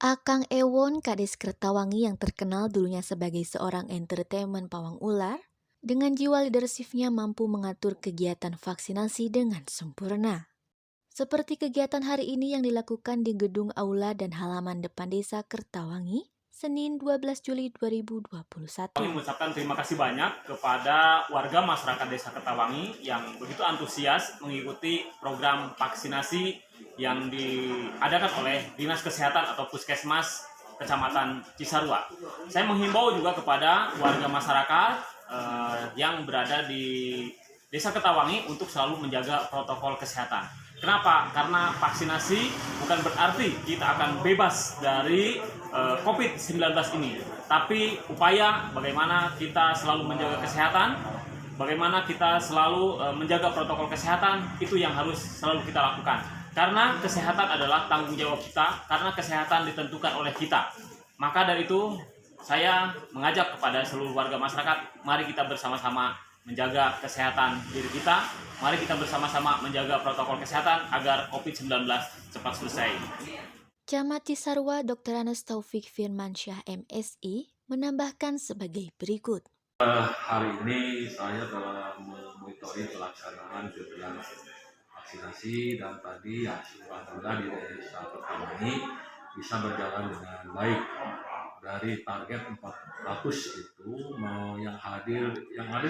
Akang Ewon, Kades Kertawangi yang terkenal dulunya sebagai seorang entertainment pawang ular, dengan jiwa leadershipnya mampu mengatur kegiatan vaksinasi dengan sempurna. Seperti kegiatan hari ini yang dilakukan di gedung aula dan halaman depan desa Kertawangi, Senin 12 Juli 2021. Kami mengucapkan terima kasih banyak kepada warga masyarakat Desa Kertawangi yang begitu antusias mengikuti program vaksinasi yang diadakan oleh Dinas Kesehatan atau Puskesmas Kecamatan Cisarua. Saya menghimbau juga kepada warga masyarakat yang berada di Desa Kertawangi untuk selalu menjaga protokol kesehatan. Kenapa? Karena vaksinasi bukan berarti kita akan bebas dari COVID-19 ini. Tapi upaya bagaimana kita selalu menjaga kesehatan, bagaimana kita selalu menjaga protokol kesehatan, itu yang harus selalu kita lakukan. Karena kesehatan adalah tanggung jawab kita, karena kesehatan ditentukan oleh kita. Maka dari itu, saya mengajak kepada seluruh warga masyarakat, mari kita bersama-sama menjaga kesehatan diri kita, mari kita bersama-sama menjaga protokol kesehatan agar COVID-19 cepat selesai. Camat Cisarua Dr. Anas Taufik Firmansyah MSI menambahkan sebagai berikut. Hari ini saya telah memonitori pelaksanaan kegiatan vaksinasi dan tadi alhamdulillah di Desa Kertawangi bisa berjalan dengan baik. Dari target 400 itu yang hadir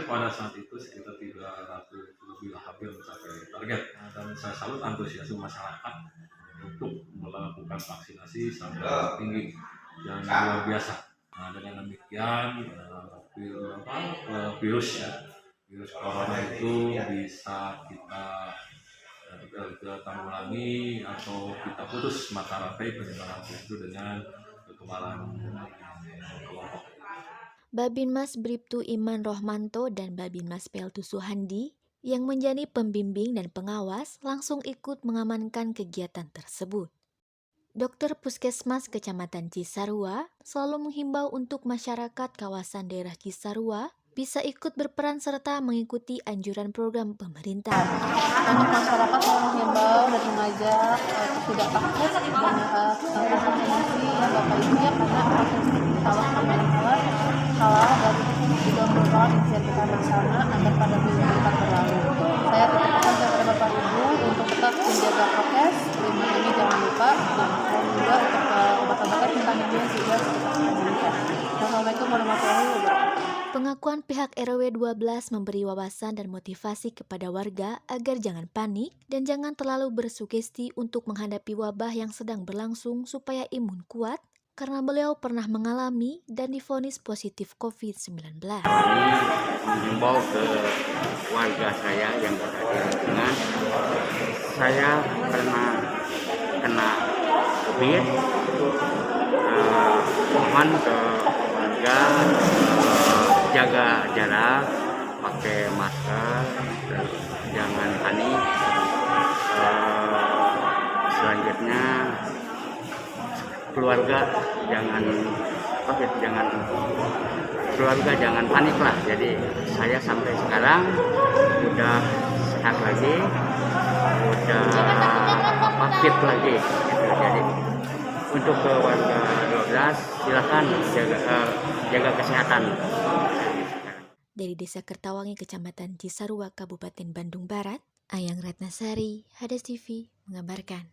pada saat itu sekitar 300 lebih, hampir mencapai target. Dan saya salut antusiasme masyarakat untuk melakukan vaksinasi sangat tinggi yang luar biasa. Nah, dengan demikian virus corona itu bisa kita tanggulangi atau kita putus mata rantai penyebaran itu dengan kekebalan kelompok. Babinmas Bribtu Iman Rohmanto dan Babinmas Peltu Suhandi yang menjadi pembimbing dan pengawas langsung ikut mengamankan kegiatan tersebut. Dokter Puskesmas Kecamatan Cisarua selalu menghimbau untuk masyarakat kawasan daerah Cisarua bisa ikut berperan serta mengikuti anjuran program pemerintah. Untuk masyarakat saya menghimbau dan mengajak tidak takut dengan vaksinasi ya Bapak Ibu ya, karena vaksinasi salah dan juga merupakan ikhtiar kita bersama agar pandemi ini cepat berlalu. Saya tetapkan kepada Bapak Ibu untuk tetap menjaga prokes, 5 ini jangan lupa, dan juga untuk obat-obatan vitaminnya juga tetap diberikan. Assalamualaikum warahmatullahi wabarakatuh. Pengakuan pihak RW 12 memberi wawasan dan motivasi kepada warga agar jangan panik dan jangan terlalu bersugesti untuk menghadapi wabah yang sedang berlangsung supaya imun kuat karena beliau pernah mengalami dan divonis positif COVID-19. Menghimbau ke warga saya yang berada di lingkungan, saya pernah kena COVID, mohon ke warga jaga jarak, pakai masker, jangan panik. Selanjutnya keluarga jangan panik lah. Jadi saya sampai sekarang udah sehat lagi, udah fit lagi gitu. Jadi untuk ke warga 12 silakan jaga kesehatan. Dari Desa Kertawangi, Kecamatan Cisarua, Kabupaten Bandung Barat, Ayang Ratnasari, Hadas TV mengabarkan.